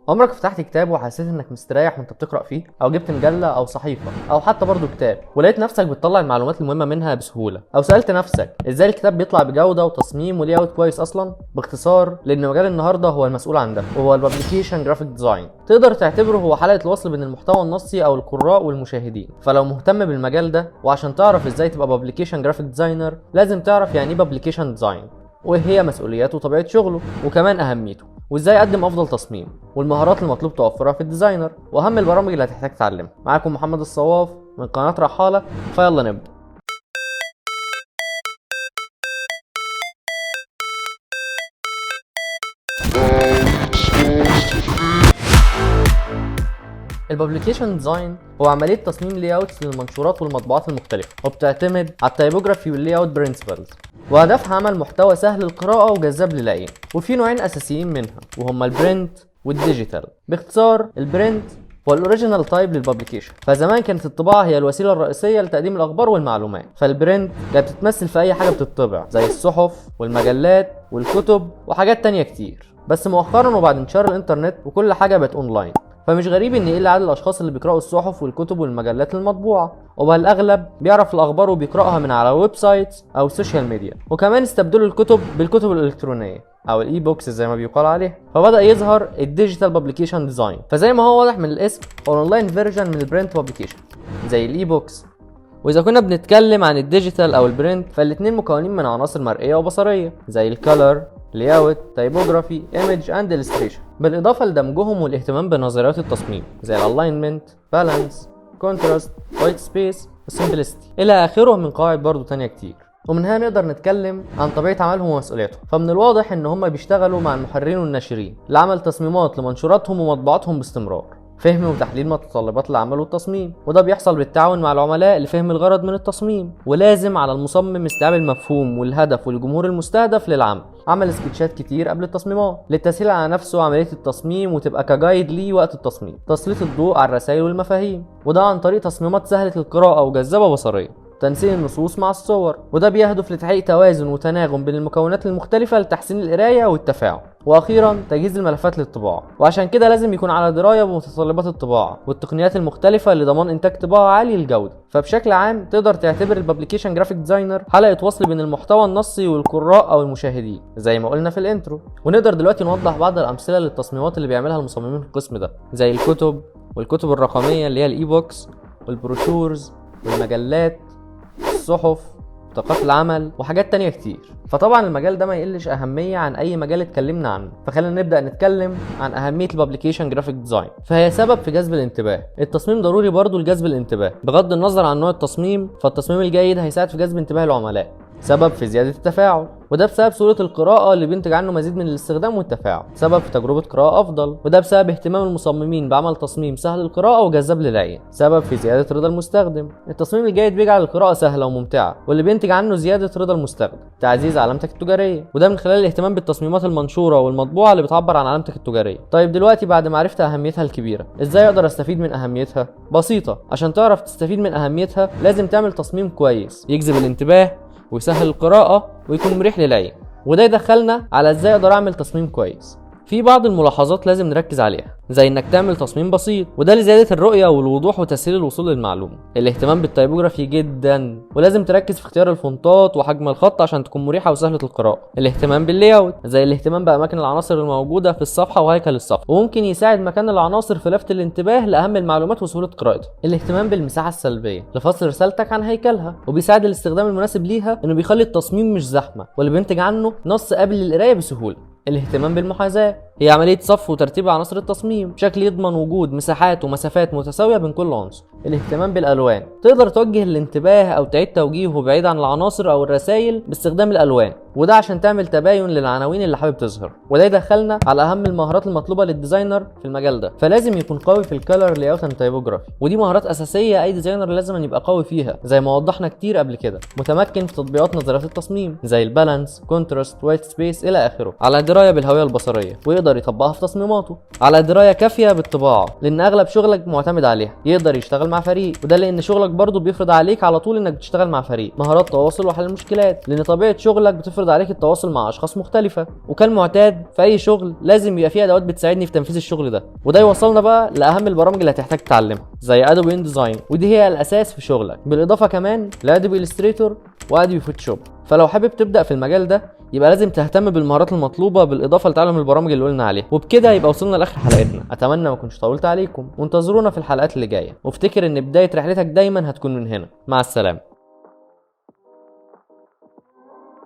عمرك فتحت كتاب وحسيت انك مستريح وانت بتقرا فيه، او جبت مجله او صحيفه او حتى برضو كتاب ولقيت نفسك بتطلع المعلومات المهمه منها بسهوله، او سالت نفسك ازاي الكتاب بيطلع بجوده وتصميم ولي اوت كويس اصلا؟ باختصار، لان مجال النهارده هو المسؤول عن ده، وهو الببليكيشن جرافيك ديزاين. تقدر تعتبره هو حلقه الوصل بين المحتوى النصي او القراء والمشاهدين. فلو مهتم بالمجال ده، وعشان تعرف ازاي تبقى ببليكيشن جرافيك ديزاينر، لازم تعرف يعني ايه ببليكيشن ديزاين، وايه هي مسؤولياته وطبيعه شغله، وكمان اهميته، وازاي اقدم افضل تصميم، والمهارات المطلوب توفرها في الديزاينر، واهم البرامج اللي هتحتاج تتعلمها. معاكم محمد الصواف من قناه رحاله، فيلا نبدا. الببليكيشن ديزاين هو عمليه تصميم لي اوتس للمنشورات والمطبوعات المختلفه، وبتعتمد على التايبوجرافي واللي اوت برنسبلز، وهدفها عمل محتوى سهل القراءه وجذاب للعين. وفي نوعين اساسيين منها، وهما البرنت والديجيتال. باختصار، البرنت هو الاوريجينال تايب للببليكيشن، فزمان كانت الطباعه هي الوسيله الرئيسيه لتقديم الاخبار والمعلومات. فالبرنت كانت بتتمثل في اي حاجه بتطبع، زي الصحف والمجلات والكتب وحاجات تانية كتير. بس مؤخرا وبعد انتشار الانترنت وكل حاجه بقت اونلاين، فمش غريب ان يقل عدد الاشخاص اللي بيقراوا الصحف والكتب والمجلات المطبوعه، وبقى الاغلب بيعرف الاخبار وبيقراها من على ويب سايتس او السوشيال ميديا. وكمان استبدلوا الكتب بالكتب الالكترونيه او الاي بوكس زي ما بيقال عليه، فبدا يظهر الديجيتال ببليكيشن ديزاين. فزي ما هو واضح من الاسم، هو اونلاين فيرجن من البرنت ببليكيشن زي الاي بوكس. واذا كنا بنتكلم عن الديجيتال او البرنت، فالاتنين مكونين من عناصر مرئيه وبصريه زي الكالر، لاyout، تايبوجرافي، ايمج اند illustration، بالاضافه لدمجهم والاهتمام بنظريات التصميم زي الالاينمنت، بالانس، كونتراست، وايت سبيس، وسمبلسيتي الى اخره من قواعد برضو تانية كتير. ومن هنا نقدر نتكلم عن طبيعه عملهم ومسؤولياتهم. فمن الواضح ان هم بيشتغلوا مع المحررين والناشرين لعمل تصميمات لمنشوراتهم ومطبوعاتهم باستمرار، فهم وتحليل متطلبات العمل والتصميم، وده بيحصل بالتعاون مع العملاء لفهم الغرض من التصميم. ولازم على المصمم استيعاب المفهوم والهدف والجمهور المستهدف للعمل، عمل سكتشات كتير قبل التصميمات للتسهيل على نفسه عمليه التصميم، وتبقى كجايد ليه وقت التصميم، تسليط الضوء على الرسائل والمفاهيم، وده عن طريق تصميمات سهله القراءه وجذابه بصريا، تنسيق النصوص مع الصور، وده بيهدف لتحقيق توازن وتناغم بين المكونات المختلفة لتحسين القراية والتفاعل. واخيرا تجهيز الملفات للطباعة، وعشان كده لازم يكون على دراية بمتطلبات الطباعة والتقنيات المختلفة لضمان انتاج طباعة عالي الجودة. فبشكل عام تقدر تعتبر الببليكيشن جرافيك ديزاينر حلقة وصل بين المحتوى النصي والقراء او المشاهدين زي ما قلنا في الانترو. ونقدر دلوقتي نوضح بعض الامثلة للتصميمات اللي بيعملها المصممين في القسم ده، زي الكتب والكتب الرقمية اللي هي الاي بوكس، والبروشورز والمجلات، الصحف، بطاقات العمل، وحاجات تانية كتير. فطبعا المجال ده ما يقلش اهمية عن اي مجال اتكلمنا عنه. فخلينا نبدأ نتكلم عن اهمية الببليكيشن جرافيك ديزاين. فهي سبب في جذب الانتباه. التصميم ضروري برضو لجذب الانتباه، بغض النظر عن نوع التصميم، فالتصميم الجيد هيساعد في جذب انتباه العملاء. سبب في زيادة التفاعل، وده بسبب سهولة القراءة اللي بينتج عنه مزيد من الاستخدام والتفاعل. سبب في تجربة قراءة أفضل، وده بسبب اهتمام المصممين بعمل تصميم سهل القراءة وجذاب للعين. سبب في زيادة رضا المستخدم، التصميم الجيد بيجعل القراءة سهلة وممتعة، واللي بينتج عنه زيادة رضا المستخدم. تعزيز علامتك التجارية، وده من خلال الاهتمام بالتصميمات المنشورة والمطبوعة اللي بتعبر عن علامتك التجارية. طيب دلوقتي بعد ما عرفت أهميتها الكبيرة، ازاي أقدر أستفيد من أهميتها؟ بسيطة، عشان تعرف تستفيد من أهميتها لازم تعمل تصميم كويس يجذب الانتباه ويسهل القراءة ويكون مريح للعين. وده يدخلنا على ازاي اقدر اعمل تصميم كويس. في بعض الملاحظات لازم نركز عليها، زي انك تعمل تصميم بسيط، وده لزيادة الرؤية والوضوح وتسهيل الوصول للمعلومة. الاهتمام بالتايبوجرافي جدا، ولازم تركز في اختيار الفونتات وحجم الخط عشان تكون مريحة وسهلة القراءة. الاهتمام باللاyout، زي الاهتمام باماكن العناصر الموجودة في الصفحة وهيكل الصفحة، وممكن يساعد مكان العناصر في لفت الانتباه لاهم المعلومات وسهولة قراءتها. الاهتمام بالمساحة السلبية لفصل رسالتك عن هيكلها، وبيساعد الاستخدام المناسب ليها انه بيخلي التصميم مش زحمة، واللي بينتج عنه نص قابل للقراية بسهولة. الاهتمام بالمحاذاة، هي عملية صف وترتيب عناصر التصميم بشكل يضمن وجود مساحات ومسافات متساوية بين كل عنصر. الاهتمام بالألوان، تقدر توجه الانتباه أو تعيد توجيهه بعيد عن العناصر أو الرسائل باستخدام الألوان، وده عشان تعمل تباين للعناوين اللي حابب تظهر. وده يدخلنا على أهم المهارات المطلوبة للديزاينر في المجال ده. فلازم يكون قوي في الكالر لاyout اند تايبوجرافي، ودي مهارات أساسية أي ديزاينر لازم يبقى قوي فيها زي ما وضحنا كتير قبل كده. متمكن في تطبيقات نظريات التصميم زي البالانس، كونتراست، وايت سبيس إلى آخره، على دراية بالهوية البصرية، ويقدر يقدر يطبقها في تصميماته، على درايه كافيه بالطباعه لان اغلب شغلك معتمد عليها، يقدر يشتغل مع فريق، وده لان شغلك برضه بيفرض عليك على طول انك بتشتغل مع فريق، مهارات تواصل وحل المشكلات لان طبيعه شغلك بتفرض عليك التواصل مع اشخاص مختلفه، وكالمعتاد في اي شغل لازم يبقى فيه ادوات بتساعدني في تنفيذ الشغل ده. وده يوصلنا بقى لاهم البرامج اللي هتحتاج تتعلمها زي ادوبي ان ديزاين، ودي هي الاساس في شغلك، بالاضافه كمان لادوبي الستريتور وادوبي فوتوشوب. فلو حابب تبدا في المجال ده يبقى لازم تهتم بالمهارات المطلوبه بالاضافه لتعلم البرامج اللي قلنا عليها. وبكده يبقى وصلنا لاخر حلقتنا، اتمنى ما اكونش طولت عليكم، وانتظرونا في الحلقات اللي جايه، وافتكر ان بدايه رحلتك دايما هتكون من هنا. مع السلامه.